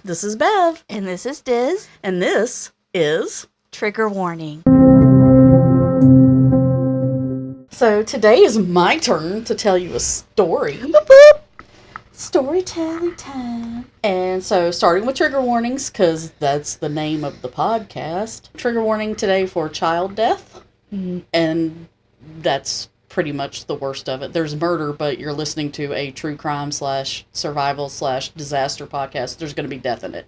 This is Bev. And this is Diz. And this is... Trigger warning. So today is my turn to tell you a story. Boop, boop. Storytelling time. And so starting with trigger warnings, because that's the name of the podcast. Trigger warning today for child death. Mm-hmm. And that's pretty much the worst of it. There's murder, but you're listening to a true crime / survival / disaster podcast. There's going to be death in it.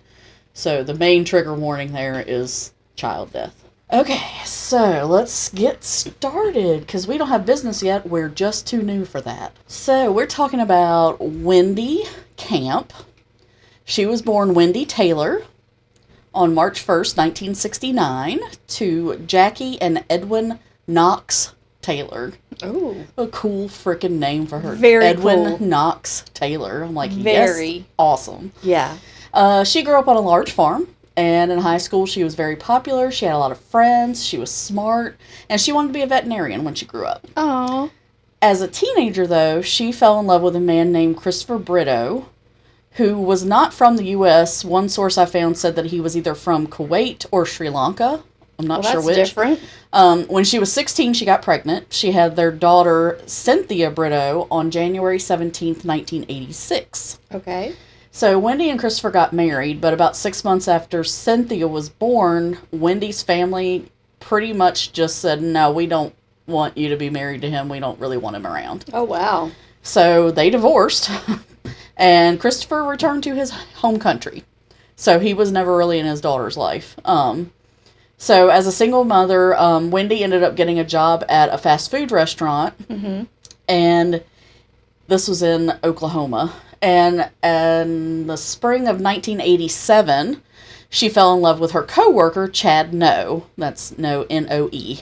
So the main trigger warning there is child death. Okay, so let's get started, because we don't have business yet. We're just too new for that. So we're talking about Wendy Camp. She was born Wendy Taylor on March 1st, 1969, to Jackie and Edwin Knox Taylor. Oh. A cool freaking name for her. Very Edwin cool. Knox Taylor. I'm like, Very. Yes, awesome. Yeah. She grew up on a large farm, and in high school she was very popular. She had a lot of friends. She was smart, and she wanted to be a veterinarian when she grew up. Oh. As a teenager, though, she fell in love with a man named Christopher Britto, who was not from the U.S. One source I found said that he was either from Kuwait or Sri Lanka. I'm not sure which. That's different. When she was 16, she got pregnant. She had their daughter, Cynthia Britto, on January 17th, 1986. Okay. So Wendy and Christopher got married, but about 6 months after Cynthia was born, Wendy's family pretty much just said, no, we don't want you to be married to him. We don't really want him around. Oh, wow. So they divorced, and Christopher returned to his home country. So he was never really in his daughter's life. So as a single mother, Wendy ended up getting a job at a fast food restaurant, and this was in Oklahoma. And in the spring of 1987, she fell in love with her coworker, Chad Noe. That's Noe, N-O-E.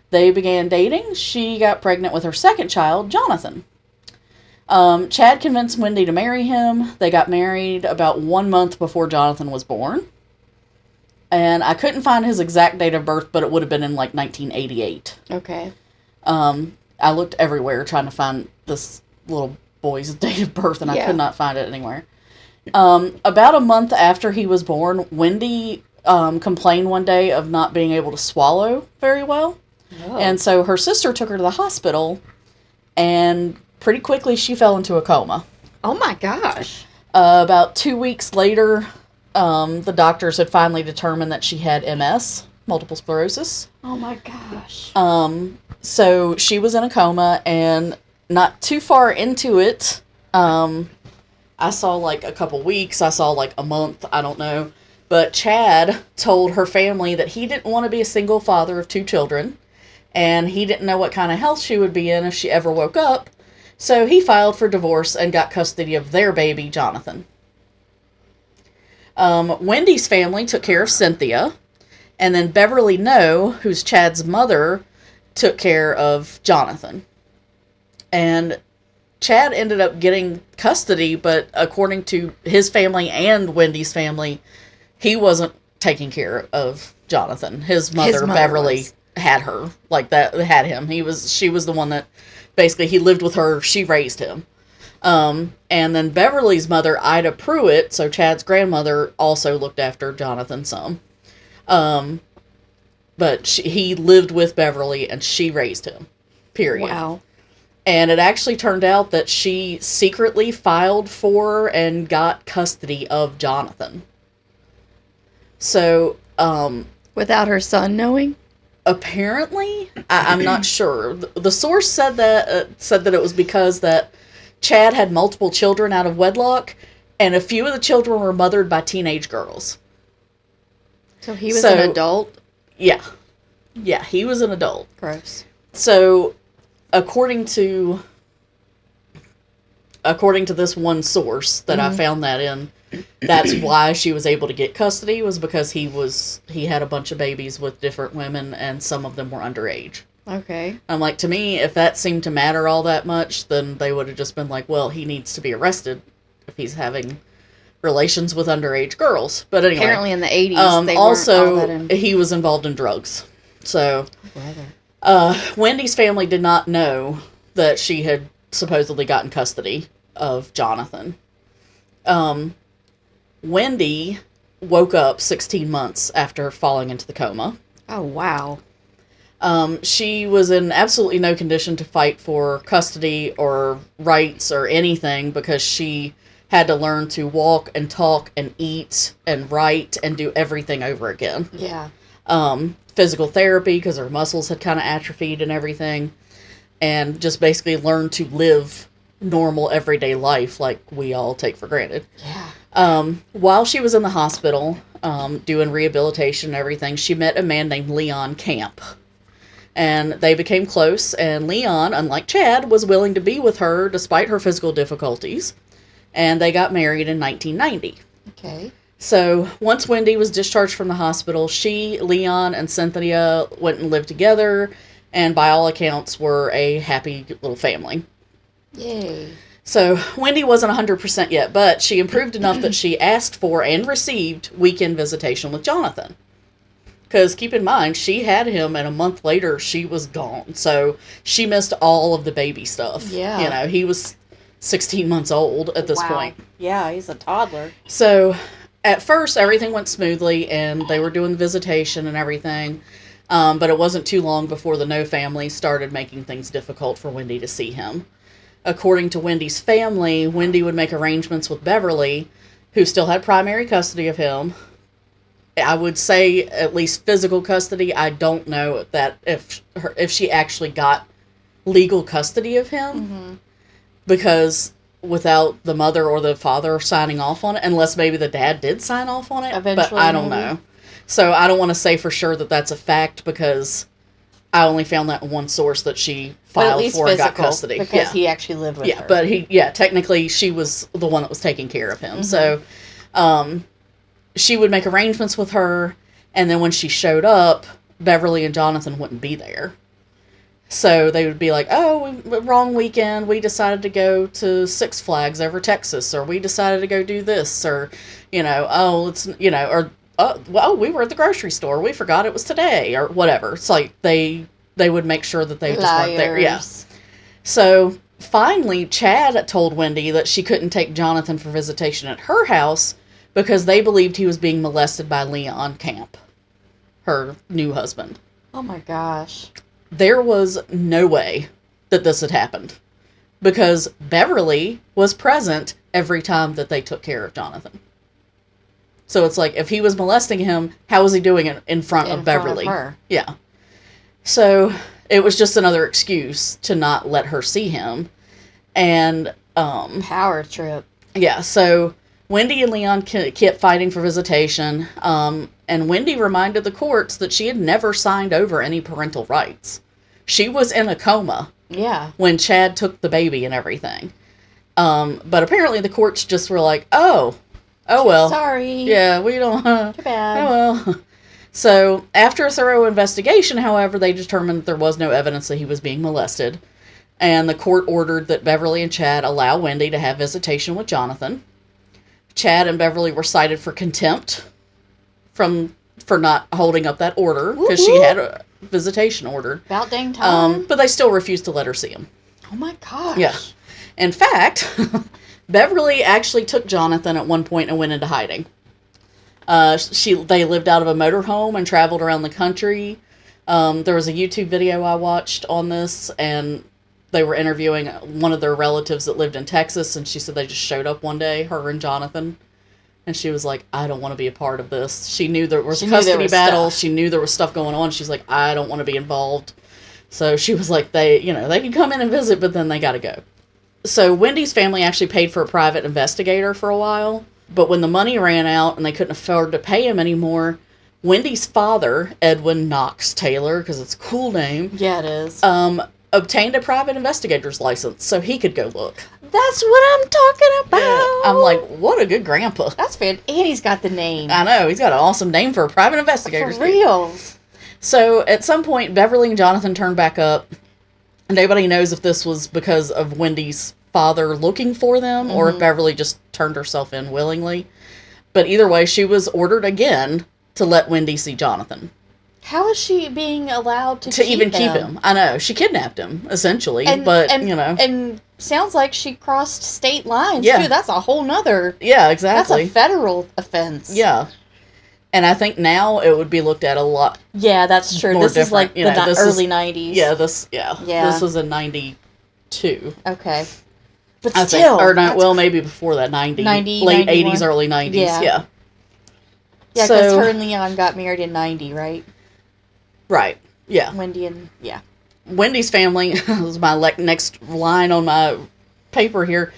They began dating. She got pregnant with her second child, Jonathan. Chad convinced Wendy to marry him. They got married about 1 month before Jonathan was born. And I couldn't find his exact date of birth, but it would have been in like 1988. Okay. I looked everywhere trying to find this little boy's date of birth, and I could not find it anywhere. About a month after he was born, Wendy complained one day of not being able to swallow very well. Oh. And so her sister took her to the hospital, and pretty quickly she fell into a coma. Oh, my gosh. About 2 weeks later, the doctors had finally determined that she had MS, multiple sclerosis. Oh, my gosh. So she was in a coma, and not too far into it, I saw like a couple weeks, I saw like a month, I don't know. But Chad told her family that he didn't want to be a single father of 2 children, and he didn't know what kind of health she would be in if she ever woke up. So he filed for divorce and got custody of their baby, Jonathan. Wendy's family took care of Cynthia, and then Beverly Noe, who's Chad's mother, took care of Jonathan. And Chad ended up getting custody, but according to his family and Wendy's family, he wasn't taking care of Jonathan. His mother Beverly had her, like that, had him. She was the one that basically he lived with her. She raised him. And then Beverly's mother, Ida Pruitt, so Chad's grandmother, also looked after Jonathan some. But he lived with Beverly, and she raised him. Period. Wow. And it actually turned out that she secretly filed for and got custody of Jonathan. So, without her son knowing? Apparently, I'm not sure. The source said that it was because that Chad had multiple children out of wedlock, and a few of the children were mothered by teenage girls. So he was an adult? Yeah. Yeah, he was an adult. Gross. So, according to this one source that I found that in, that's why she was able to get custody, was because he had a bunch of babies with different women, and some of them were underage. Okay. I'm like, to me, if that seemed to matter all that much, then they would have just been like, well, he needs to be arrested if he's having relations with underage girls. But anyway. Apparently in the 80s, they also, weren't all that he was involved in drugs. So, Wendy's family did not know that she had supposedly gotten custody of Jonathan. Wendy woke up 16 months after falling into the coma. Oh, wow. She was in absolutely no condition to fight for custody or rights or anything because she had to learn to walk and talk and eat and write and do everything over again. Yeah. Physical therapy because her muscles had kind of atrophied and everything. And just basically learn to live normal everyday life like we all take for granted. Yeah. While she was in the hospital doing rehabilitation and everything, she met a man named Leon Camp. And they became close, and Leon, unlike Chad, was willing to be with her despite her physical difficulties. And they got married in 1990. Okay. So once Wendy was discharged from the hospital, she, Leon, and Cynthia went and lived together, and by all accounts were a happy little family. Yay. So Wendy wasn't 100% yet, but she improved enough that she asked for and received weekend visitation with Jonathan. Because keep in mind, she had him, and a month later, she was gone. So she missed all of the baby stuff. Yeah. You know, he was 16 months old at this point. Yeah, he's a toddler. So at first, everything went smoothly, and they were doing visitation and everything. But it wasn't too long before the No family started making things difficult for Wendy to see him. According to Wendy's family, Wendy would make arrangements with Beverly, who still had primary custody of him. I would say at least physical custody. I don't know that if she actually got legal custody of him. Mm-hmm. Because without the mother or the father signing off on it, unless maybe the dad did sign off on it, eventually, but I don't maybe. know. So I don't want to say for sure that that's a fact because I only found that in one source that she filed for and got custody. Because he actually lived with her. But technically she was the one that was taking care of him. Mm-hmm. So she would make arrangements with her, and then when she showed up, Beverly and Jonathan wouldn't be there. So they would be like, oh, wrong weekend, we decided to go to Six Flags over Texas, or we decided to go do this, or, we were at the grocery store, we forgot it was today, or whatever. It's like they would make sure that they just weren't there. Yeah. So finally, Chad told Wendy that she couldn't take Jonathan for visitation at her house because they believed he was being molested by Leon Camp, her new husband. Oh my gosh. There was no way that this had happened because Beverly was present every time that they took care of Jonathan. So it's like, if he was molesting him, how was he doing it in front of Beverly? Front of her. Yeah. So it was just another excuse to not let her see him. And, power trip. Yeah, so Wendy and Leon kept fighting for visitation, and Wendy reminded the courts that she had never signed over any parental rights. She was in a coma when Chad took the baby and everything. But apparently the courts just were like, oh well. Sorry. Yeah, we don't... Too bad. Oh well. So, after a thorough investigation, however, they determined that there was no evidence that he was being molested, and the court ordered that Beverly and Chad allow Wendy to have visitation with Jonathan. Chad and Beverly were cited for contempt for not holding up that order, because she had a visitation ordered. About dang time. But they still refused to let her see him. Oh my gosh. Yeah. In fact, Beverly actually took Jonathan at one point and went into hiding. They lived out of a motorhome and traveled around the country. There was a YouTube video I watched on this, and they were interviewing one of their relatives that lived in Texas, and she said they just showed up one day, her and Jonathan, and she was like, I don't want to be a part of this. She knew there was a custody battle. She knew there was stuff going on. She's like, I don't want to be involved. So she was like, they can come in and visit, but then they got to go. So Wendy's family actually paid for a private investigator for a while, but when the money ran out and they couldn't afford to pay him anymore, Wendy's father, Edwin Knox Taylor, because it's a cool name. Yeah, it is. Obtained a private investigator's license so he could go look. That's what I'm talking about. Yeah. I'm like, what a good grandpa. That's fair. And he's got the name. I know. He's got an awesome name for a private investigator. For reals. So at some point, Beverly and Jonathan turned back up. Nobody knows if this was because of Wendy's father looking for them or if Beverly just turned herself in willingly. But either way, she was ordered again to let Wendy see Jonathan. How is she being allowed to even keep him? I know. She kidnapped him, essentially. And sounds like she crossed state lines, Yeah. too. That's a whole nother... Yeah, exactly. That's a federal offense. Yeah. And I think now it would be looked at a lot. Yeah, that's true. More This is like different. the This early is- 90s. Yeah. Yeah. This was in 92. Okay. But I still... think. Or no, that's- well, maybe before that, 90, late 91. 80s, early 90s. Yeah. Yeah. Yeah, because So- her and Leon got married in 90, right? Right. Yeah. Wendy and... Yeah. Wendy's family, this is my next line on my paper here,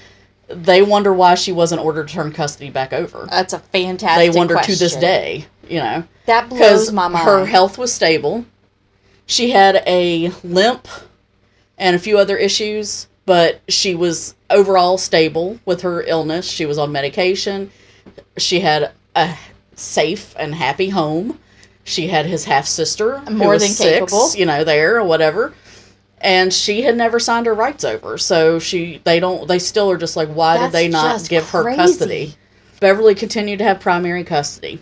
they wonder why she wasn't ordered to turn custody back over. That's a fantastic They wonder question. to this day, That blows because my mind. her health was stable. She had a limp and a few other issues, but she was overall stable with her illness. She was on medication. She had a safe and happy home. She had his half-sister, who More was than 6, capable. there or whatever. And she had never signed her rights over. So they still are just like, why did That's they not just give her crazy. custody? Beverly continued to have primary custody.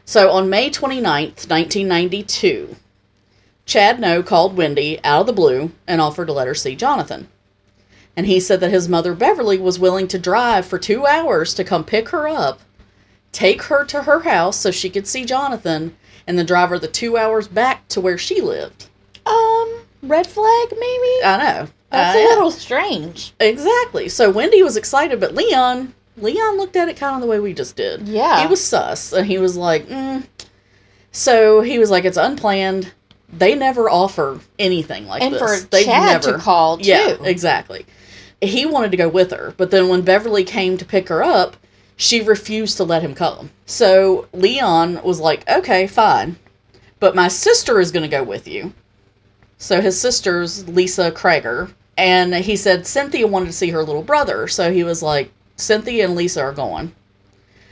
So on May 29th, 1992, Chad No called Wendy out of the blue and offered to let her see Jonathan. And he said that his mother Beverly was willing to drive for 2 hours to come pick her up, take her to her house so she could see Jonathan, and then drive her the 2 hours back to where she lived. Red flag, maybe? I know. That's a little strange. Exactly. So Wendy was excited, but Leon looked at it kind of the way we just did. Yeah. He was sus, and he was like, So he was like, it's unplanned. They never offer anything like And this. for They Chad never to call, too. Yeah, exactly. He wanted to go with her, but then when Beverly came to pick her up, she refused to let him come. So Leon was like, okay, fine, but my sister is going to go with you. So his sister's Lisa Kraeger, and he said Cynthia wanted to see her little brother, so he was like, Cynthia and Lisa are going.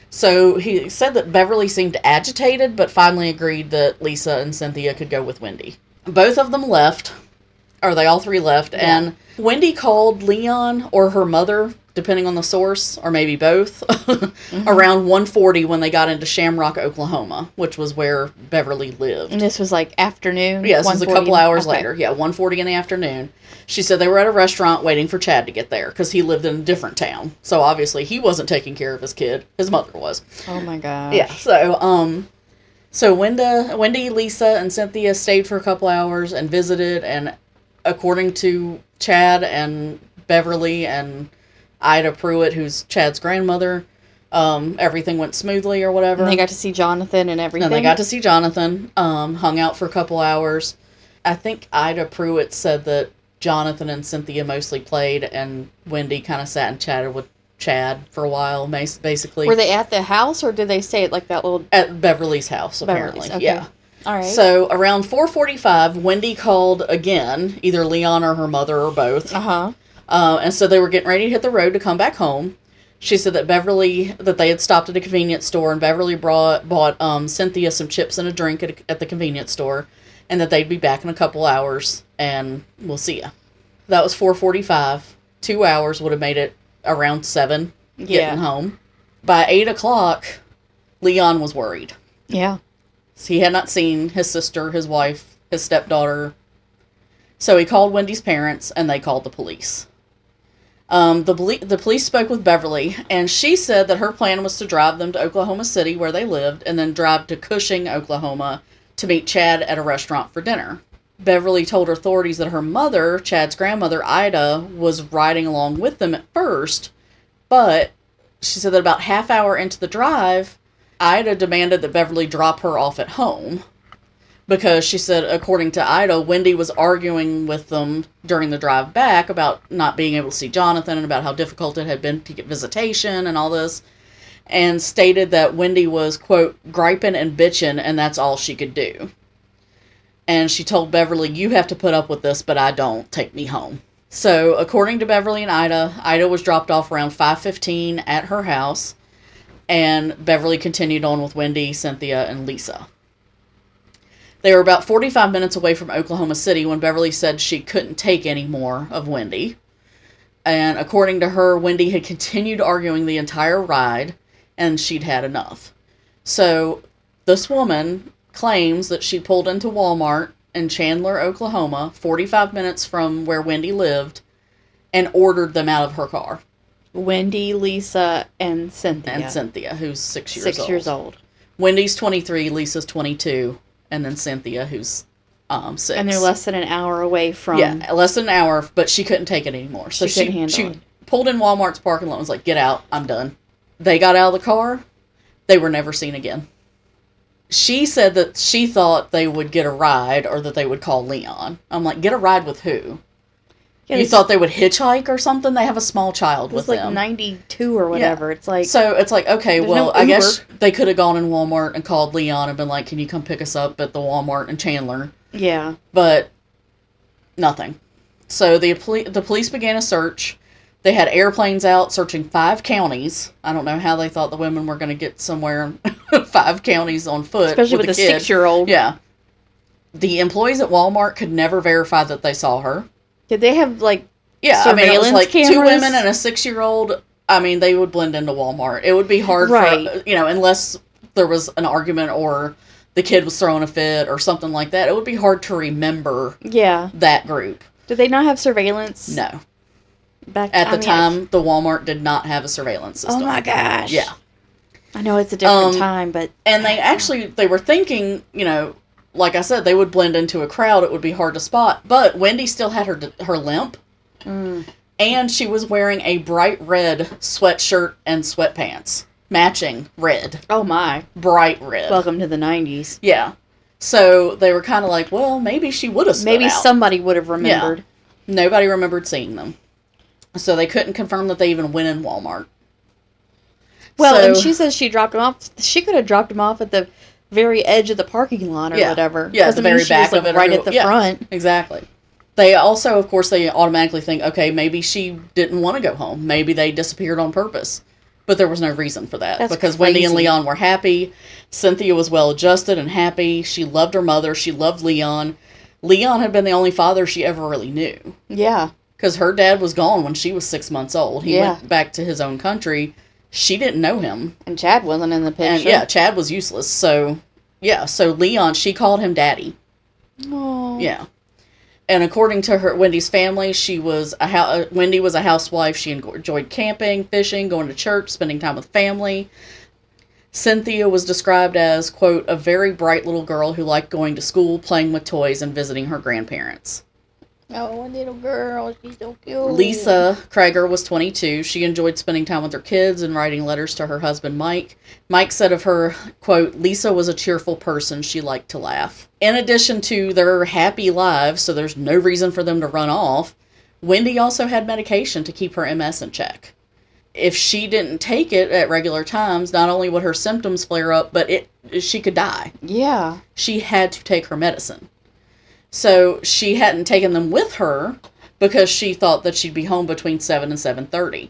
So he said that Beverly seemed agitated, but finally agreed that Lisa and Cynthia could go with Wendy. Both of them left, or they all three left, and Wendy called Leon or her mother, depending on the source, or maybe both, around 1:40 when they got into Shamrock, Oklahoma, which was where Beverly lived. And this was like afternoon? Yeah, this was a couple 1:40? hours Okay. later. Yeah, 1:40 in the afternoon. She said they were at a restaurant waiting for Chad to get there because he lived in a different town. So obviously he wasn't taking care of his kid. His mother was. Oh my gosh. Yeah, so Wendy, Lisa, and Cynthia stayed for a couple hours and visited, and according to Chad and Beverly and Ida Pruitt, who's Chad's grandmother, everything went smoothly or whatever. And they got to see Jonathan and everything? And they got to see Jonathan, hung out for a couple hours. I think Ida Pruitt said that Jonathan and Cynthia mostly played, and Wendy kind of sat and chatted with Chad for a while, basically. Were they at the house, or did they stay at like that little... At Beverly's house, apparently. Beverly's, okay. Yeah. All right. So around 4:45, Wendy called again, either Leon or her mother or both. Uh-huh. And so they were getting ready to hit the road to come back home. She said that that they had stopped at a convenience store, and Beverly bought Cynthia some chips and a drink at the convenience store, and that they'd be back in a couple hours, and we'll see ya. That was 4:45. 2 hours would have made it around 7 getting home. By 8 o'clock, Leon was worried. Yeah. He had not seen his sister, his wife, his stepdaughter. So he called Wendy's parents, and they called the police. The police spoke with Beverly, and she said that her plan was to drive them to Oklahoma City, where they lived, and then drive to Cushing, Oklahoma, to meet Chad at a restaurant for dinner. Beverly told authorities that her mother, Chad's grandmother, Ida, was riding along with them at first, but she said that about half hour into the drive, Ida demanded that Beverly drop her off at home. Because she said, according to Ida, Wendy was arguing with them during the drive back about not being able to see Jonathan and about how difficult it had been to get visitation and all this. And stated that Wendy was, quote, griping and bitching, and that's all she could do. And she told Beverly, you have to put up with this, but I don't. Take me home. So, according to Beverly and Ida was dropped off around 5:15 at her house. And Beverly continued on with Wendy, Cynthia, and Lisa. They were about 45 minutes away from Oklahoma City when Beverly said she couldn't take any more of Wendy. And according to her, Wendy had continued arguing the entire ride, and she'd had enough. So, this woman claims that she pulled into Walmart in Chandler, Oklahoma, 45 minutes from where Wendy lived, and ordered them out of her car. Wendy, Lisa, and Cynthia. And Cynthia, who's 6 years old. 6 years old. Wendy's 23, Lisa's 22, and then Cynthia, who's 6. And they're less than an hour away from... Yeah, less than an hour, but she couldn't take it anymore. So she couldn't handle it. Pulled in Walmart's parking lot and was like, get out, I'm done. They got out of the car. They were never seen again. She said that she thought they would get a ride or that they would call Leon. I'm like, get a ride with who? Yeah, you thought they would hitchhike or something? They have a small child with them. It was like 92 or whatever. Yeah. It's like... So it's like, okay, well, I guess they could have gone in Walmart and called Leon and been like, can you come pick us up at the Walmart in Chandler? Yeah. But nothing. So the police began a search. They had airplanes out searching 5 counties. I don't know how they thought the women were going to get somewhere in 5 counties on foot. Especially with a 6-year-old. Yeah. The employees at Walmart could never verify that they saw her. Did they have, like, surveillance I mean, it was like cameras? 2 women and a 6-year-old. I mean, they would blend into Walmart. It would be hard for, unless there was an argument or the kid was throwing a fit or something like that. It would be hard to remember that group. Did they not have surveillance? No. At the time, the Walmart did not have a surveillance system. Oh my gosh. Yeah. I know it's a different time, but... And they were thinking, like I said, they would blend into a crowd. It would be hard to spot. But Wendy still had her limp. Mm. And she was wearing a bright red sweatshirt and sweatpants. Matching red. Oh my. Bright red. Welcome to the 90s. Yeah. So they were kind of like, well, maybe she would have stood Maybe out. somebody would have remembered. Yeah. Nobody remembered seeing them. So they couldn't confirm that they even went in Walmart. Well, and she says she dropped him off. She could have dropped him off at the very edge of the parking lot or whatever. Yeah, at the very back of it. Right at the front. Exactly. They also, of course, they automatically think, okay, maybe she didn't want to go home. Maybe they disappeared on purpose. But there was no reason for that. That's because crazy. Wendy and Leon were happy. Cynthia was well-adjusted and happy. She loved her mother. She loved Leon. Leon had been the only father she ever really knew. Yeah. Because her dad was gone when she was 6 months old. He went back to his own country. She didn't know him. And Chad wasn't in the picture. And Chad was useless. So Leon, she called him Daddy. Oh. Yeah. And according to Wendy's family, Wendy was a housewife. She enjoyed camping, fishing, going to church, spending time with family. Cynthia was described as, quote, a very bright little girl who liked going to school, playing with toys, and visiting her grandparents. Oh, a little girl. She's so cute. Lisa Kraeger was 22. She enjoyed spending time with her kids and writing letters to her husband, Mike. Mike said of her, quote, Lisa was a cheerful person. She liked to laugh. In addition to their happy lives, so there's no reason for them to run off, Wendy also had medication to keep her MS in check. If she didn't take it at regular times, not only would her symptoms flare up, but she could die. Yeah. She had to take her medicine. So she hadn't taken them with her because she thought that she'd be home between 7 and 7:30.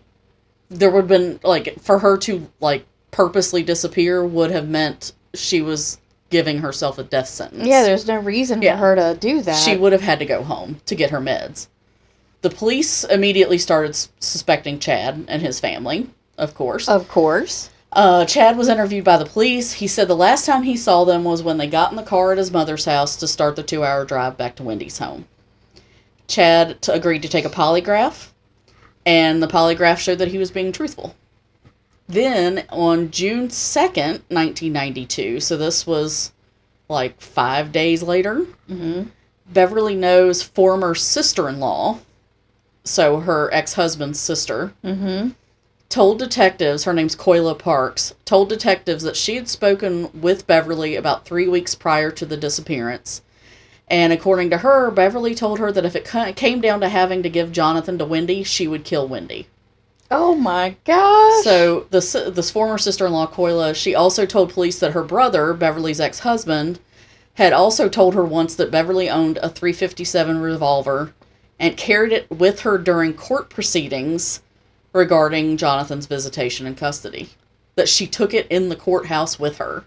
There would have been, for her to, purposely disappear would have meant she was giving herself a death sentence. Yeah, there's no reason for her to do that. She would have had to go home to get her meds. The police immediately started suspecting Chad and his family, of course. Of course. Chad was interviewed by the police. He said the last time he saw them was when they got in the car at his mother's house to start the 2-hour drive back to Wendy's home. Chad agreed to take a polygraph, and the polygraph showed that he was being truthful. Then, on June 2nd, 1992, so this was 5 days later, Beverly Noe's former sister-in-law, so her ex-husband's sister, told detectives, her name's Koila Parks, told detectives that she had spoken with Beverly about 3 weeks prior to the disappearance. And according to her, Beverly told her that if it came down to having to give Jonathan to Wendy, she would kill Wendy. Oh my gosh. So this former sister-in-law, Koila, she also told police that her brother, Beverly's ex-husband, had also told her once that Beverly owned a .357 revolver and carried it with her during court proceedings regarding Jonathan's visitation in custody. That she took it in the courthouse with her.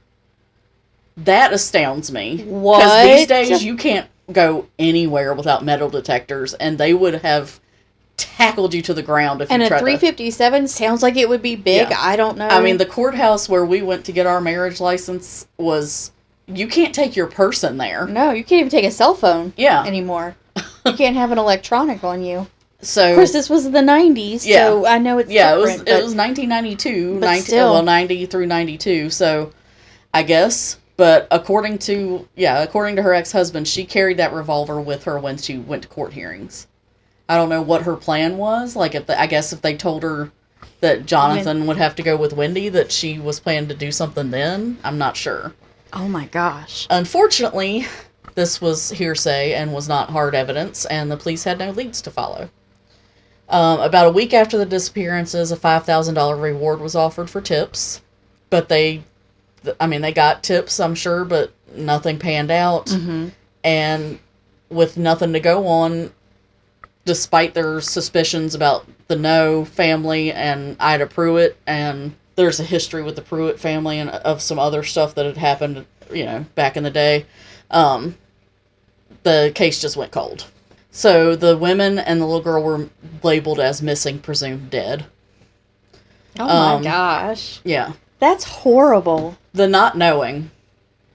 That astounds me. What? Because these days you can't go anywhere without metal detectors, and they would have tackled you to the ground if you tried to. And a .357 sounds like it would be big. Yeah. I don't know. I mean, the courthouse where we went to get our marriage license was... You can't take your purse in there. No, you can't even take a cell phone anymore. You can't have an electronic on you. So, of course, this was the 90s, so I know it's different. It was 1992, but still. 90 through 92, so I guess. But according to her ex-husband, she carried that revolver with her when she went to court hearings. I don't know what her plan was. Like, I guess if they told her that Jonathan would have to go with Wendy, that she was planning to do something then. I'm not sure. Oh my gosh. Unfortunately, this was hearsay and was not hard evidence, and the police had no leads to follow. About a week after the disappearances, a $5,000 reward was offered for tips. But they got tips, I'm sure, but nothing panned out. Mm-hmm. And with nothing to go on, despite their suspicions about the No family and Ida Pruitt, and there's a history with the Pruitt family and of some other stuff that had happened, back in the day, the case just went cold. So the women and the little girl were labeled as missing, presumed dead. Oh my gosh. Yeah. That's horrible. The not knowing,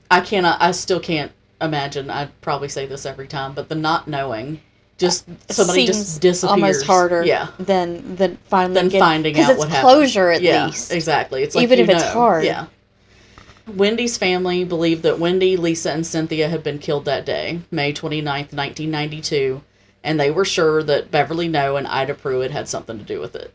I still can't imagine, I'd probably say this every time, but the not knowing, just somebody just disappears. Almost harder than finally finding out what happened. Because it's closure at least. Yeah, exactly. It's like, even if it's hard. Yeah. Wendy's family believed that Wendy, Lisa, and Cynthia had been killed that day, May 29th, 1992, and they were sure that Beverly No and Ida Pruitt had something to do with it.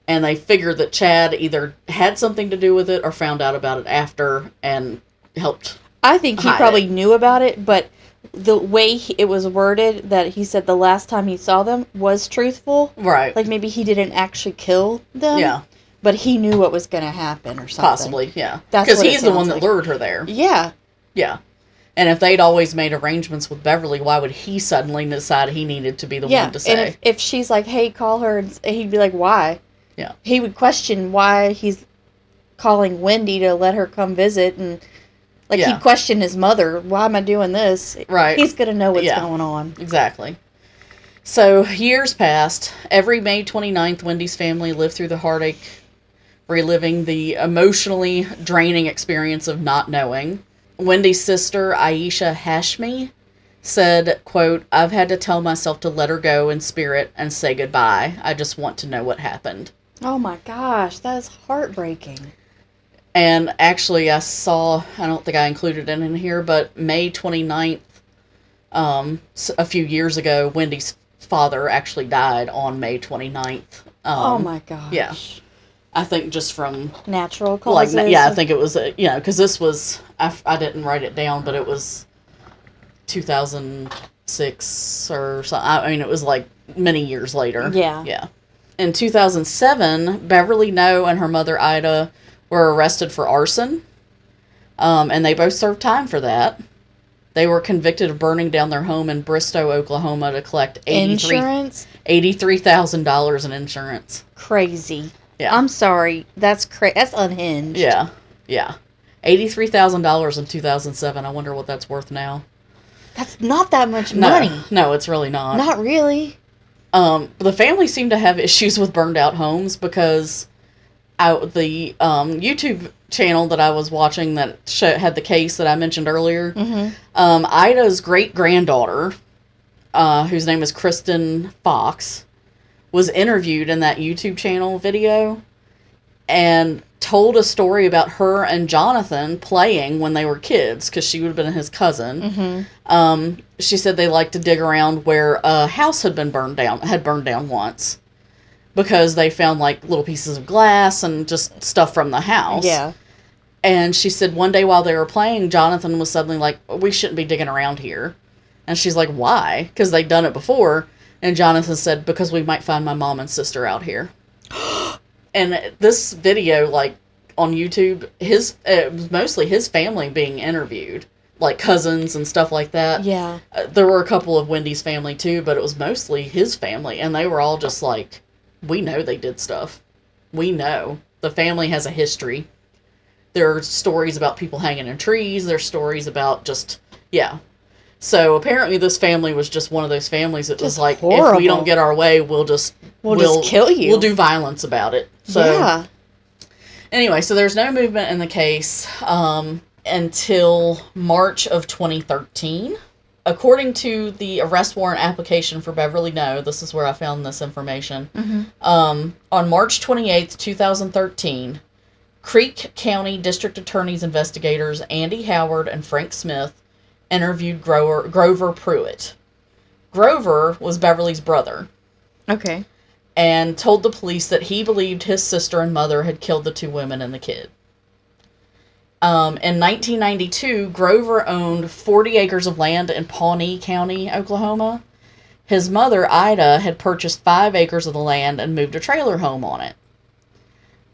And they figured that Chad either had something to do with it or found out about it after and helped. I think he probably knew about it, but the way it was worded, that he said the last time he saw them was truthful. Right. Like, maybe he didn't actually kill them. Yeah. But he knew what was going to happen or something. Possibly, yeah. Because he's the one that lured her there. Yeah. Yeah. And if they'd always made arrangements with Beverly, why would he suddenly decide he needed to be the one to say? And if she's like, hey, call her, and he'd be like, why? Yeah. He would question why he's calling Wendy to let her come visit, and he'd question his mother. Why am I doing this? Right. He's going to know what's going on. Exactly. So, years passed. Every May 29th, Wendy's family lived through the heartache, reliving the emotionally draining experience of not knowing. Wendy's sister, Aisha Hashmi, said, quote, "I've had to tell myself to let her go in spirit and say goodbye. I just want to know what happened." Oh my gosh, that is heartbreaking. And actually, I don't think I included it in here, but May 29th, a few years ago, Wendy's father actually died on May 29th. Oh my gosh. Yeah. I think just from natural causes. I think it was, because this was, I didn't write it down, but it was 2006 or something. I mean, it was like many years later. Yeah. Yeah. In 2007, Beverly No and her mother Ida were arrested for arson, and they both served time for that. They were convicted of burning down their home in Britto, Oklahoma, to collect $83,000 in insurance. Crazy. Yeah. I'm sorry. That's That's unhinged. Yeah. Yeah. $83,000 in 2007. I wonder what that's worth now. That's not that much money. No, it's really not. Not really. The family seemed to have issues with burned out homes because the YouTube channel that I was watching that had the case that I mentioned earlier, Ida's great-granddaughter, whose name is Kristen Fox, was interviewed in that YouTube channel video and told a story about her and Jonathan playing when they were kids, because she would have been his cousin. She said they liked to dig around where a house had burned down once, because they found like little pieces of glass and just stuff from the house. Yeah. And she said one day while they were playing, Jonathan was suddenly like, "We shouldn't be digging around here." And she's like, "Why?" Because they'd done it before. And Jonathan said, "Because we might find my mom and sister out here." And this video, like, on YouTube, it was mostly his family being interviewed. Like, cousins and stuff like that. Yeah. There were a couple of Wendy's family, too, but it was mostly his family. And they were all just like, "We know they did stuff. We know. The family has a history." There are stories about people hanging in trees. There's stories about just, yeah. So apparently this family was just one of those families that was like, horrible. If we don't get our way, we'll just kill you. We'll do violence about it. So, yeah. Anyway, so there's no movement in the case until March of 2013. according to the arrest warrant application for Beverly No, this is where I found this information. On March 28th, 2013, Creek County District Attorney's investigators Andy Howard and Frank Smith interviewed Grover Pruitt. Grover was Beverly's brother. Okay. And told the police that he believed his sister and mother had killed the 2 women and the kid. In 1992, Grover owned 40 acres of land in Pawnee County, Oklahoma. His mother, Ida, had purchased 5 acres of the land and moved a trailer home on it.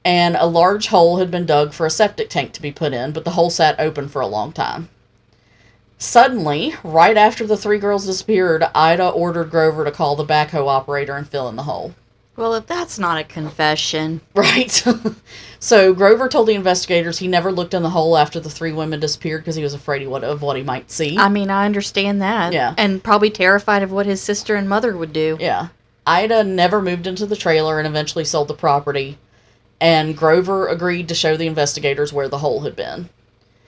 And a large hole had been dug for a septic tank to be put in, but the hole sat open for a long time. Suddenly, right after the 3 girls disappeared, Ida ordered Grover to call the backhoe operator and fill in the hole. Well, if that's not a confession. Right. So Grover told the investigators he never looked in the hole after the 3 women disappeared because he was afraid of what he might see. I mean, I understand that. Yeah. And probably terrified of what his sister and mother would do. Yeah. Ida never moved into the trailer and eventually sold the property, and Grover agreed to show the investigators where the hole had been.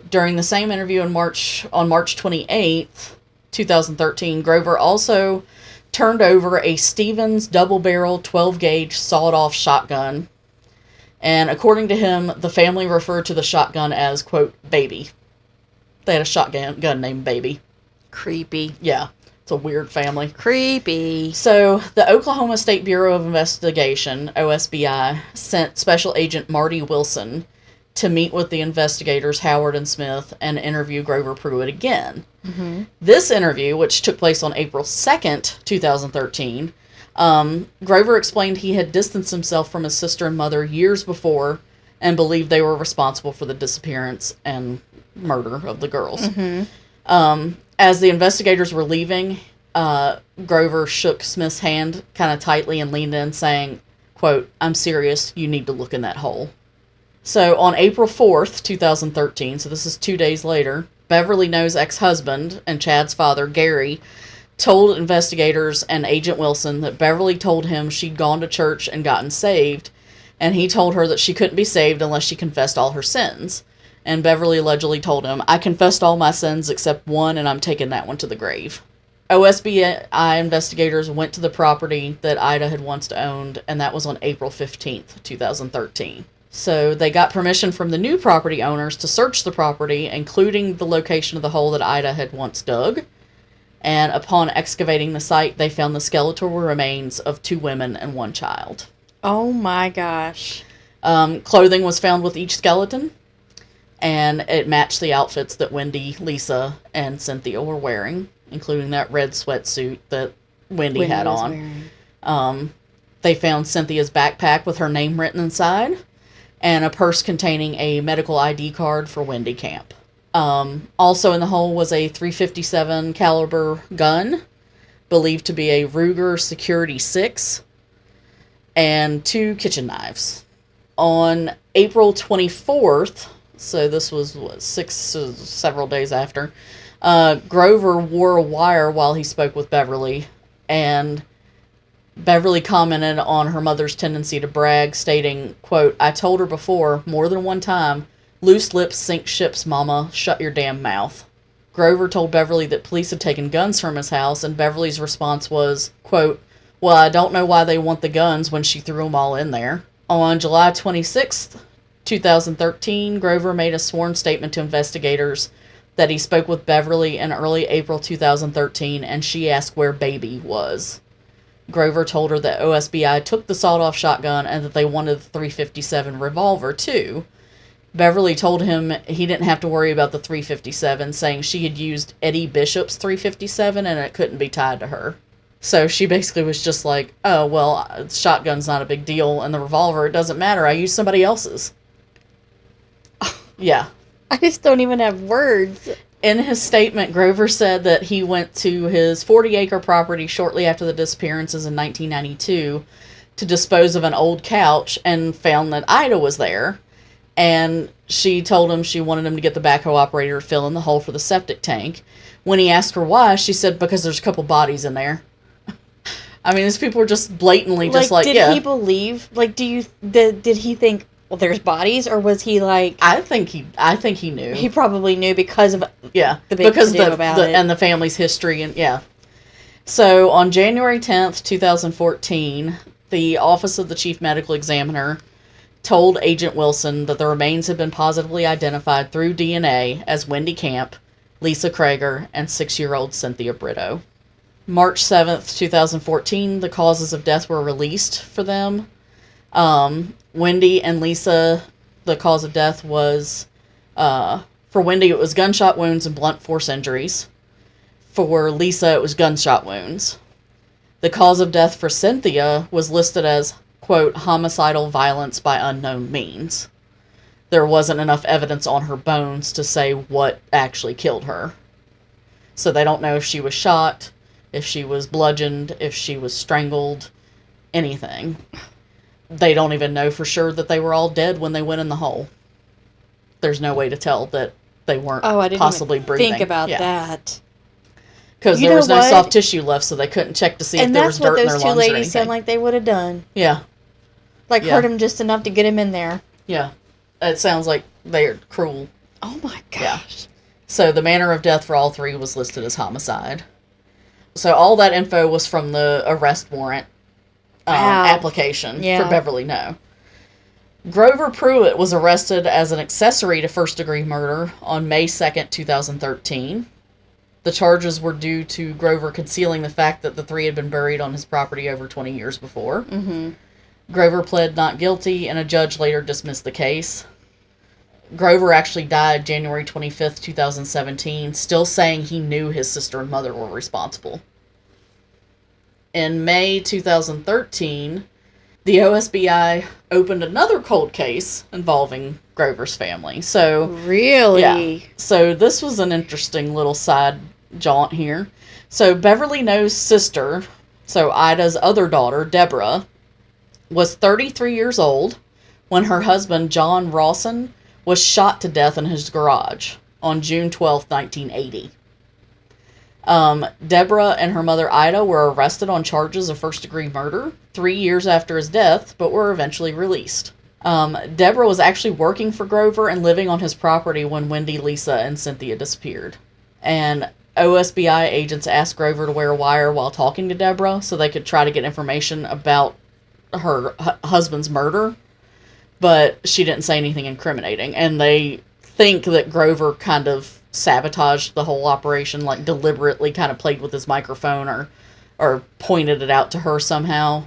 During the same interview on March 28th, 2013, Grover also turned over a Stevens double-barrel 12-gauge sawed-off shotgun. And according to him, the family referred to the shotgun as, quote, Baby. They had a shotgun named Baby. Creepy. Yeah, it's a weird family. Creepy. So, the Oklahoma State Bureau of Investigation, OSBI, sent Special Agent Marty Wilson to meet with the investigators Howard and Smith and interview Grover Pruitt again. This interview, which took place on April 2nd, 2013, Grover explained he had distanced himself from his sister and mother years before and believed they were responsible for the disappearance and murder of the girls. As the investigators were leaving, Grover shook Smith's hand kind of tightly and leaned in, saying, quote, I'm serious, you need to look in that hole. So on April 4th, 2013, so this is 2 days later, Beverly No's ex-husband and Chad's father, Gary, told investigators and Agent Wilson that Beverly told him she'd gone to church and gotten saved, and he told her that she couldn't be saved unless she confessed all her sins. And Beverly allegedly told him, I confessed all my sins except one, and I'm taking that one to the grave. OSBI investigators went to the property that Ida had once owned, and that was on April 15th, 2013. So they got permission from the new property owners to search the property, including the location of the hole that Ida had once dug. And upon excavating the site, they found the skeletal remains of 2 women and 1 child. Oh my gosh. Clothing was found with each skeleton, and it matched the outfits that Wendy, Lisa, and Cynthia were wearing, including that red sweatsuit that Wendy had on. They found Cynthia's backpack with her name written inside, and a purse containing a medical ID card for Wendy Camp. Also in the hole was a .357 caliber gun, believed to be a Ruger Security 6, and 2 kitchen knives. On April 24th, so this was several days after, Grover wore a wire while he spoke with Beverly, and Beverly commented on her mother's tendency to brag, stating, quote, I told her before, more than one time, loose lips sink ships, mama, shut your damn mouth. Grover told Beverly that police had taken guns from his house, and Beverly's response was, quote, well, I don't know why they want the guns when she threw them all in there. On July 26th, 2013, Grover made a sworn statement to investigators that he spoke with Beverly in early April 2013, and she asked where Baby was. Grover told her that OSBI took the sawed-off shotgun and that they wanted the .357 revolver, too. Beverly told him he didn't have to worry about the .357, saying she had used Eddie Bishop's .357 and it couldn't be tied to her. So she basically was just like, oh, well, the shotgun's not a big deal, and the revolver, it doesn't matter, I used somebody else's. Yeah. I just don't even have words. In his statement, Grover said that he went to his 40-acre property shortly after the disappearances in 1992 to dispose of an old couch and found that Ida was there. And she told him she wanted him to get the backhoe operator to fill in the hole for the septic tank. When he asked her why, she said, because there's a couple bodies in there. I mean, these people were just blatantly just like, did he believe, did he think, well, there's bodies, or was he like... I think he knew. He probably knew because of the big because about it. And the family's history, and So, on January 10th, 2014, the Office of the Chief Medical Examiner told Agent Wilson that the remains had been positively identified through DNA as Wendy Camp, Lisa Kraeger, and 6-year-old Cynthia Britto. March 7th, 2014, the causes of death were released for them. Wendy and Lisa, the cause of death was, for Wendy, it was gunshot wounds and blunt force injuries. For Lisa, it was gunshot wounds. The cause of death for Cynthia was listed as, quote, homicidal violence by unknown means. There wasn't enough evidence on her bones to say what actually killed her. So they don't know if she was shot, if she was bludgeoned, if she was strangled, anything. They don't even know for sure that they were all dead when they went in the hole. There's no way to tell that they weren't possibly breathing. Think about that. Because there was no soft tissue left, so they couldn't check to see if there was dirt in their lungs or anything. And that's what those two ladies sound like they would have done. Yeah. Hurt him just enough to get him in there. Yeah. It sounds like they're cruel. Oh my gosh. Yeah. So the manner of death for all three was listed as homicide. So all that info was from the arrest warrant application for Beverly No. Grover Pruitt was arrested as an accessory to first-degree murder on May 2nd, 2013. The charges were due to Grover concealing the fact that the three had been buried on his property over 20 years before. Mm-hmm. Grover pled not guilty, and a judge later dismissed the case. Grover actually died January 25th, 2017, still saying he knew his sister and mother were responsible. In May 2013, the OSBI opened another cold case involving Grover's family. So really? Yeah. So this was an interesting little side jaunt here. So Beverly No's sister, so Ida's other daughter, Deborah, was 33 years old when her husband, John Rawson, was shot to death in his garage on June 12, 1980. Deborah and her mother Ida were arrested on charges of first-degree murder 3 years after his death, but were eventually released. Deborah was actually working for Grover and living on his property when Wendy, Lisa, and Cynthia disappeared. And OSBI agents asked Grover to wear a wire while talking to Deborah so they could try to get information about her husband's murder, but she didn't say anything incriminating. And they think that Grover kind of sabotaged the whole operation, like deliberately kind of played with his microphone or pointed it out to her somehow,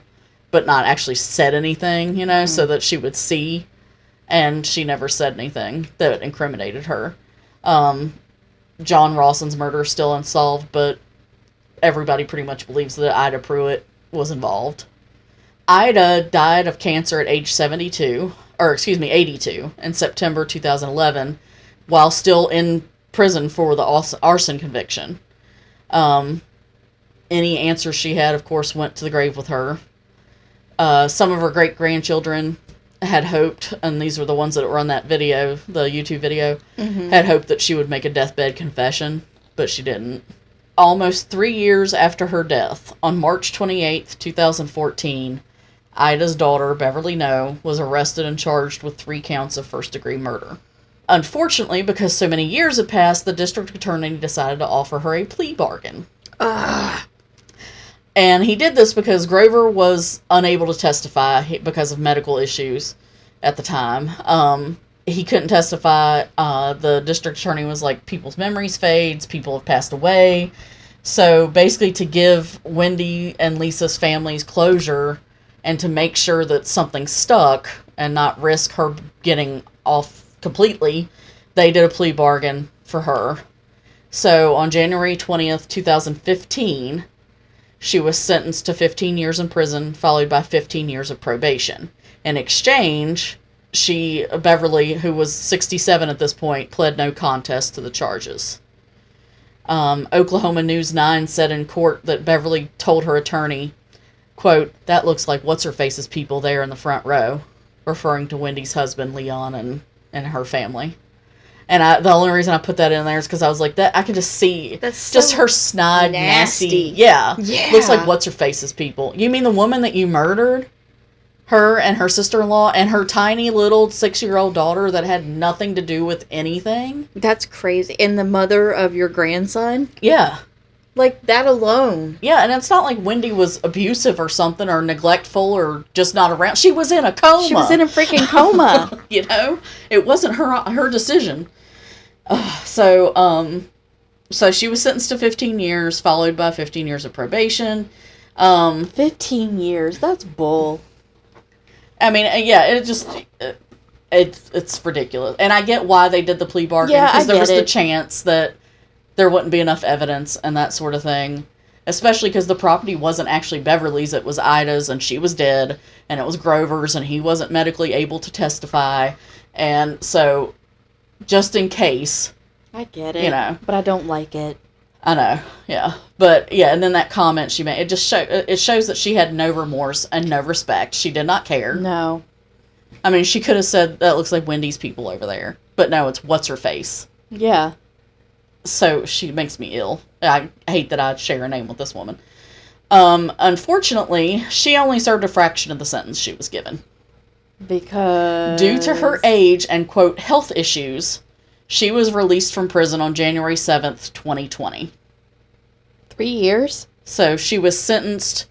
but not actually said anything, so that she would see. And she never said anything that incriminated her. John Rawson's murder is still unsolved, but everybody pretty much believes that Ida Pruitt was involved. Ida died of cancer at age 82 in September 2011, while still in prison for the arson conviction. Any answers she had, of course, went to the grave with her. Some of her great-grandchildren had hoped, and these were the ones that were on that video, the YouTube video, had hoped that she would make a deathbed confession, but she didn't. Almost 3 years after her death, on March 28th, 2014, Ida's daughter, Beverly No, was arrested and charged with 3 counts of first-degree murder. Unfortunately, because so many years had passed, the district attorney decided to offer her a plea bargain. And he did this because Grover was unable to testify because of medical issues at the time. He couldn't testify. The district attorney was like, people's memories fades, people have passed away. So basically to give Wendy and Lisa's families closure and to make sure that something stuck and not risk her getting off completely, they did a plea bargain for her. So on January 20th, 2015, she was sentenced to 15 years in prison, followed by 15 years of probation. In exchange, Beverly, who was 67 at this point, pled no contest to the charges. Oklahoma News 9 said in court that Beverly told her attorney, quote, "That looks like what's-her-face's people there in the front row," referring to Wendy's husband, Leon, and her family. And the only reason I put that in there is because I was like, that I can just see that's just so her snide, nasty. Yeah. Looks like what's-her-face's people. You mean the woman that you murdered? Her and her sister-in-law and her tiny little 6-year-old daughter that had nothing to do with anything. That's crazy. And the mother of your grandson? Yeah. Like, that alone. Yeah, and it's not like Wendy was abusive or something, or neglectful, or just not around. She was in a coma. She was in a freaking coma. You know? It wasn't her decision. So she was sentenced to 15 years, followed by 15 years of probation. 15 years? That's bull. I mean, yeah, it's ridiculous. And I get why they did the plea bargain, because there was the chance that there wouldn't be enough evidence and that sort of thing. Especially because the property wasn't actually Beverly's, it was Ida's, and she was dead, and it was Grover's, and he wasn't medically able to testify. And so, just in case... I get it, you know, but I don't like it. I know, yeah. But, yeah, and then that comment she made, it shows that she had no remorse and no respect. She did not care. No. I mean, she could have said, that looks like Wendy's people over there. But no, it's what's-her-face. Yeah. So, she makes me ill. I hate that I share a name with this woman. Unfortunately, she only served a fraction of the sentence she was given. Because... Due to her age and, quote, health issues... She was released from prison on January 7th, 2020. 3 years? So she was sentenced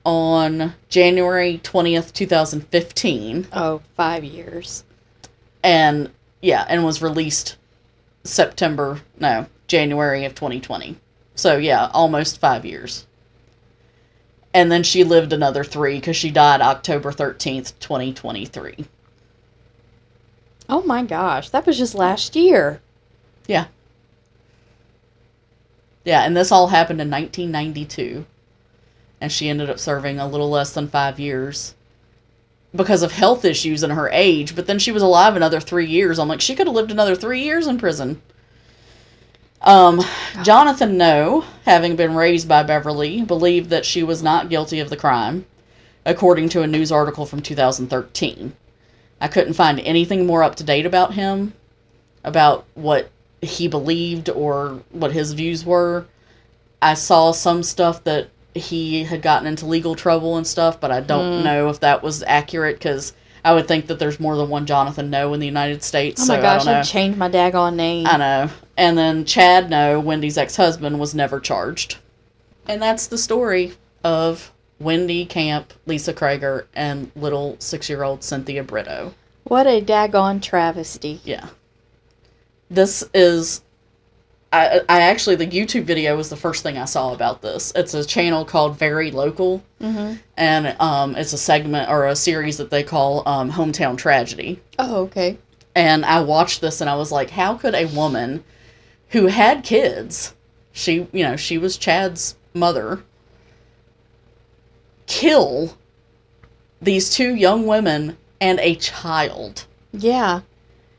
on January 20th, 2015. Oh, 5 years. And, yeah, and was released January of 2020. So, yeah, almost 5 years. And then she lived another 3 because she died October 13th, 2023. Oh my gosh, that was just last year. Yeah. Yeah, and this all happened in 1992. And she ended up serving a little less than 5 years because of health issues and her age. But then she was alive another 3 years. I'm like, she could have lived another 3 years in prison. Jonathan No, having been raised by Beverly, believed that she was not guilty of the crime, according to a news article from 2013. I couldn't find anything more up to date about him, about what he believed or what his views were. I saw some stuff that he had gotten into legal trouble and stuff, but I don't know if that was accurate, because I would think that there's more than one Jonathan No in the United States. Oh my gosh, I'd change my daggone name. I know. And then Chad No, Wendy's ex-husband, was never charged. And that's the story of Wendy Camp, Lisa Kraeger, and little 6-year-old Cynthia Britto. What a daggone travesty. Yeah. This is... I actually, the YouTube video was the first thing I saw about this. It's a channel called Very Local. Mm-hmm. And it's a segment, or a series that they call Hometown Tragedy. Oh, okay. And I watched this and I was like, how could a woman who had kids, she was Chad's mother, kill these 2 young women and a child? Yeah.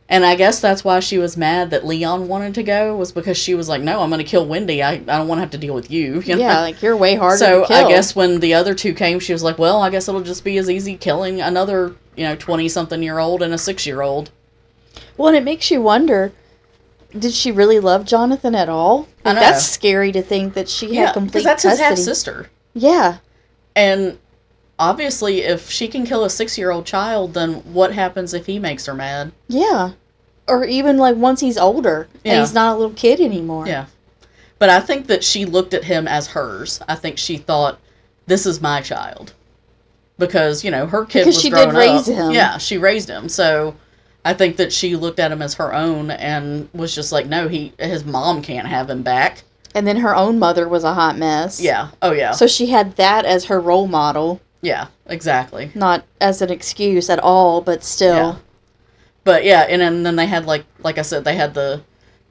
And I guess that's why she was mad that Leon wanted to go, was because she was like, no, I'm going to kill Wendy. I don't want to have to deal with you. You know? Yeah, like, you're way harder to kill. So I guess when the other 2 came, she was like, well, I guess it'll just be as easy killing another, 20-something-year-old and a 6-year-old. Well, and it makes you wonder, did she really love Jonathan at all? I know. That's scary to think that she had complete custody. Because that's his half-sister. Yeah. And obviously, if she can kill a 6-year-old child, then what happens if he makes her mad? Yeah. Or even, like, once he's older, and he's not a little kid anymore. Yeah. But I think that she looked at him as hers. I think she thought, this is my child. Because, her kid was growing up. Because she did raise him. Yeah, she raised him. So I think that she looked at him as her own and was just like, no, his mom can't have him back. And then her own mother was a hot mess. Yeah. Oh, yeah. So she had that as her role model. Yeah, exactly. Not as an excuse at all, but still. Yeah. But yeah, and then they had, like I said, they had the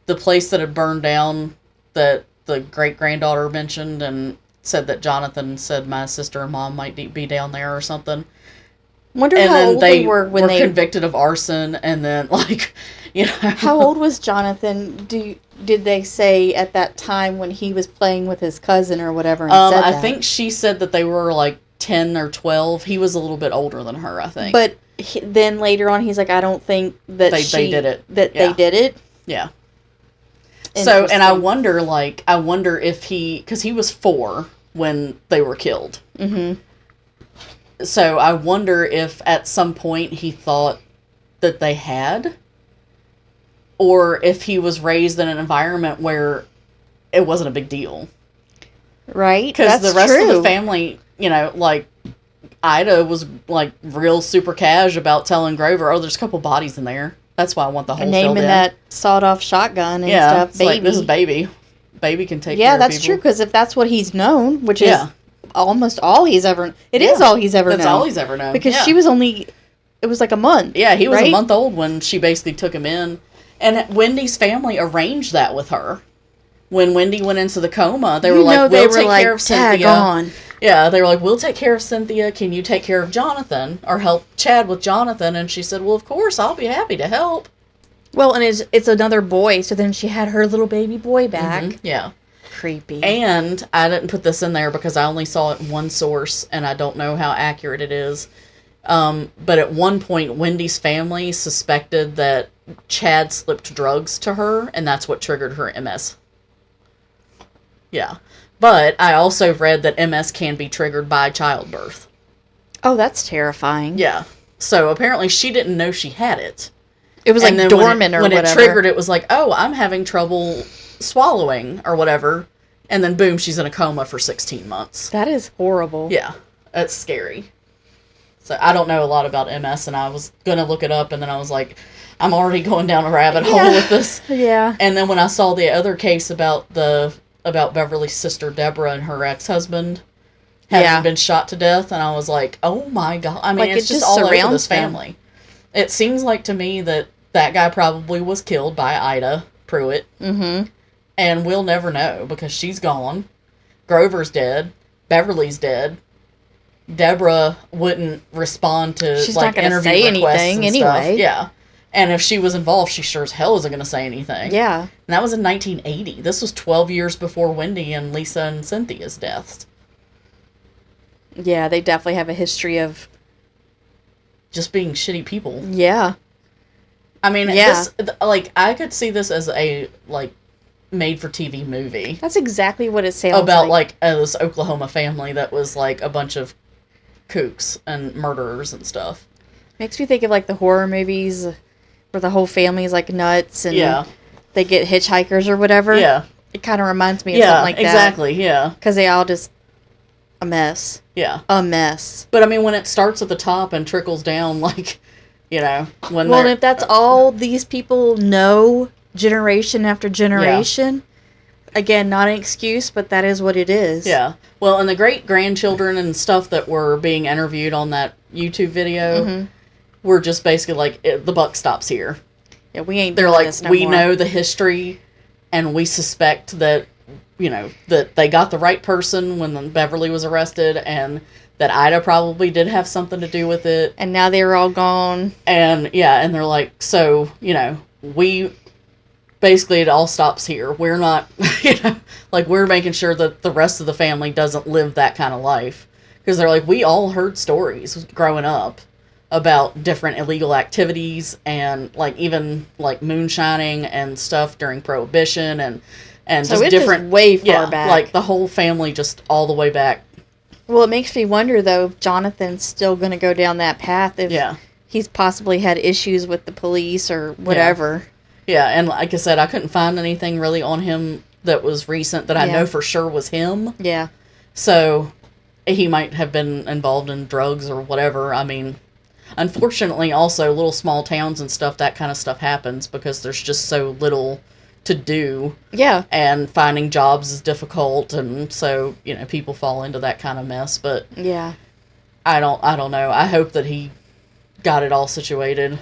place that had burned down that the great-granddaughter mentioned, and said that Jonathan said my sister and mom might be down there or something. Wonder how old they were when they were convicted of arson, and then, How old was Jonathan? Did they say at that time when he was playing with his cousin or whatever? And said I that? think she said that they were, 10 or 12. He was a little bit older than her, I think. But then later on, he's like, I don't think that they did it. That they did it. Yeah. So, and I wonder if because he was 4 when they were killed. Mm-hmm. So I wonder if at some point he thought that they had, or if he was raised in an environment where it wasn't a big deal. Right? Because the rest of the family, you know, like, Ida was, like, real super cash about telling Grover, oh, there's a couple bodies in there. That's why I want the whole filled in. Naming that sawed-off shotgun and stuff. It's like, this is Baby. Baby can take care of people. Yeah, that's true, because if that's what he's known, which is almost all he's ever... It is all he's ever known. That's all he's ever known. Because she was only... It was like a month. Yeah, he was a month old when she basically took him in. And Wendy's family arranged that with her. When Wendy went into the coma, they were like, we'll take care of Cynthia. On. Yeah, they were like, we'll take care of Cynthia. Can you take care of Jonathan? Or help Chad with Jonathan? And she said, well, of course, I'll be happy to help. Well, and it's another boy, so then she had her little baby boy back. Mm-hmm. Yeah. Creepy. And I didn't put this in there because I only saw it in one source, and I don't know how accurate it is. But at one point, Wendy's family suspected that Chad slipped drugs to her, and that's what triggered her MS. Yeah. But I also read that MS can be triggered by childbirth. Oh, that's terrifying. Yeah. So apparently she didn't know she had it. It was like dormant or whatever. When it triggered, it was like, oh, I'm having trouble swallowing or whatever. And then boom, she's in a coma for 16 months. That is horrible. Yeah. That's scary. So I don't know a lot about MS, and I was going to look it up, and then I was like, I'm already going down a rabbit hole with this. Yeah. And then when I saw the other case about Beverly's sister Deborah and her ex-husband having been shot to death, and I was like, oh my God. I mean, like, it's just all over this family. It seems like to me that guy probably was killed by Ida Pruitt. Mm-hmm. And we'll never know because she's gone. Grover's dead. Beverly's dead. Deborah wouldn't respond to she's like not interview say requests anything and anyway. Stuff. Yeah. And if she was involved, she sure as hell isn't going to say anything. Yeah. And that was in 1980. This was 12 years before Wendy and Lisa and Cynthia's deaths. Yeah, they definitely have a history of just being shitty people. Yeah. I mean, this, like, I could see this as a, like, made-for-TV movie. That's exactly what it sounds about, like, this Oklahoma family that was, like, a bunch of kooks and murderers and stuff. Makes me think of, like, the horror movies where the whole family's, like, nuts and they get hitchhikers or whatever. Yeah. It kind of reminds me of something like that. Exactly, yeah. Because they all just... a mess. Yeah. A mess. But, I mean, when it starts at the top and trickles down, like, you know, when well, if that's all these people know generation after generation, again, not an excuse, but that is what it is. Yeah. Well, and the great-grandchildren and stuff that were being interviewed on that YouTube video were just basically like, the buck stops here. Yeah, we ain't They're doing like, this no we more. know the history, and we suspect that, you know, that they got the right person when Beverly was arrested, and that Ida probably did have something to do with it. And now they're all gone. And, and they're like, so, you know, we... basically, it all stops here. We're not, you know, like, we're making sure that the rest of the family doesn't live that kind of life. Because they're like, we all heard stories growing up about different illegal activities and, like, even, like, moonshining and stuff during Prohibition and so just it's different... just way far back. Like, the whole family just all the way back. Well, it makes me wonder, though, if Jonathan's still going to go down that path if he's possibly had issues with the police or whatever. Yeah, and like I said, I couldn't find anything really on him that was recent that I know for sure was him. Yeah. So, he might have been involved in drugs or whatever. I mean, unfortunately, also, little small towns and stuff, that kind of stuff happens because there's just so little to do. Yeah. And finding jobs is difficult, and so, you know, people fall into that kind of mess. But yeah, I don't know. I hope that he got it all situated.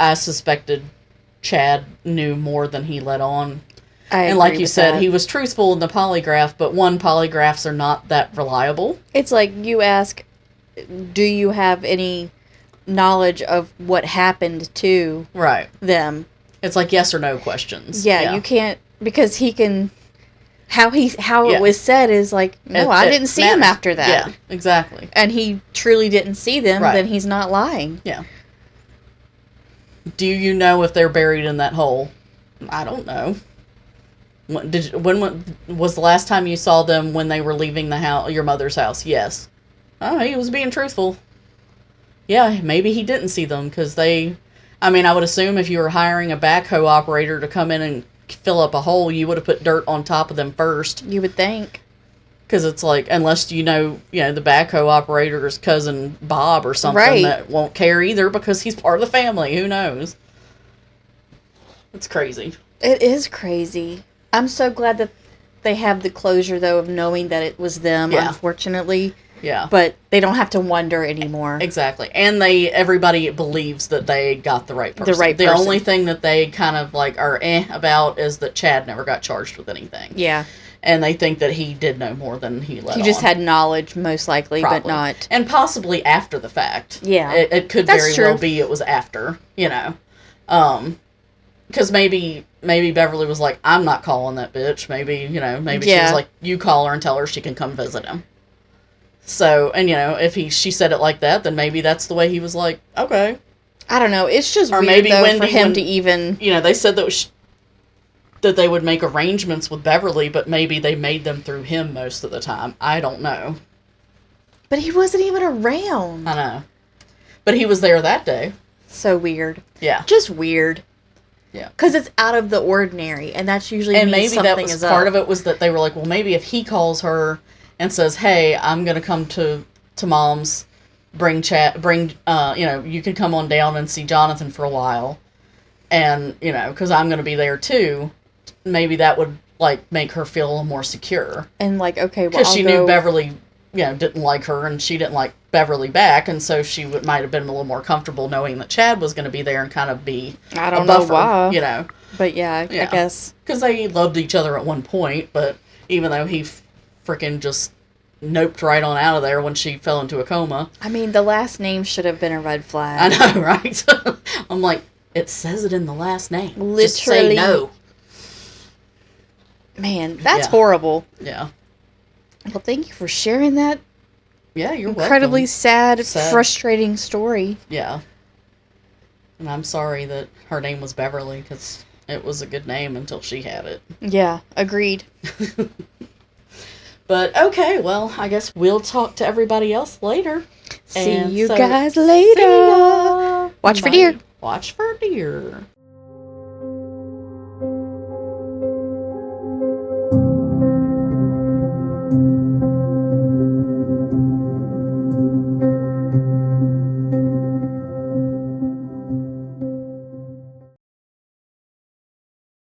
I suspected Chad knew more than he let on. And like you said, he was truthful in the polygraph, but polygraphs are not that reliable. It's like you ask, do you have any knowledge of what happened to them? It's like yes or no questions. Yeah, you can't, because he can, how it was said is like, no, I didn't see him after that. Yeah, exactly. And he truly didn't see them, then he's not lying. Yeah. Do you know if they're buried in that hole? I don't know. When was the last time you saw them when they were leaving the house, your mother's house? Yes. oh, he was being truthful. Yeah, maybe he didn't see them because I would assume if you were hiring a backhoe operator to come in and fill up a hole, you would have put dirt on top of them first. You would think. Because it's like, unless you know, the backhoe operator's cousin Bob or something right. that won't care either because he's part of the family. Who knows? It's crazy. It is crazy. I'm so glad that they have the closure, though, of knowing that it was them, unfortunately. Yeah. But they don't have to wonder anymore. Exactly. And everybody believes that they got the right person. The only thing that they kind of like are about is that Chad never got charged with anything. Yeah. And they think that he did know more than he let on. He just had knowledge, most likely, Probably. but not. And possibly after the fact. Yeah. It could very well be it was after, Because maybe Beverly was like, I'm not calling that bitch. Maybe she was like, you call her and tell her she can come visit him. So, and if she said it like that, then maybe that's the way he was like, okay. I don't know. It's just weird, maybe though, Wendy, for him to even... they said that they would make arrangements with Beverly, but maybe they made them through him most of the time. I don't know. But he wasn't even around. I know. But he was there that day. So weird. Yeah. Just weird. Yeah. Because it's out of the ordinary, and that's usually and means maybe something that was is part up. of it was that they were like, well, maybe if he calls her and says, hey, I'm going to come to Mom's, you can come on down and see Jonathan for a while, and, because I'm going to be there too, maybe that would, like, make her feel a little more secure. And, like, okay, well, because she knew Beverly, didn't like her, and she didn't like Beverly back, and so she might have been a little more comfortable knowing that Chad was going to be there and kind of be I don't a buffer, know why. But, yeah, I guess. Because they loved each other at one point, but even though he freaking just noped right on out of there when she fell into a coma. I mean, the last name should have been a red flag. I know, right? I'm like, it says it in the last name. Literally. Just say no. Man, that's horrible. Yeah. Well, thank you for sharing that. Yeah, you're incredibly welcome. sad, frustrating story. Yeah. And I'm sorry that her name was Beverly, because it was a good name until she had it. Yeah, agreed. But, okay, well, I guess we'll talk to everybody else later. See you guys later. Watch for deer. Watch for deer.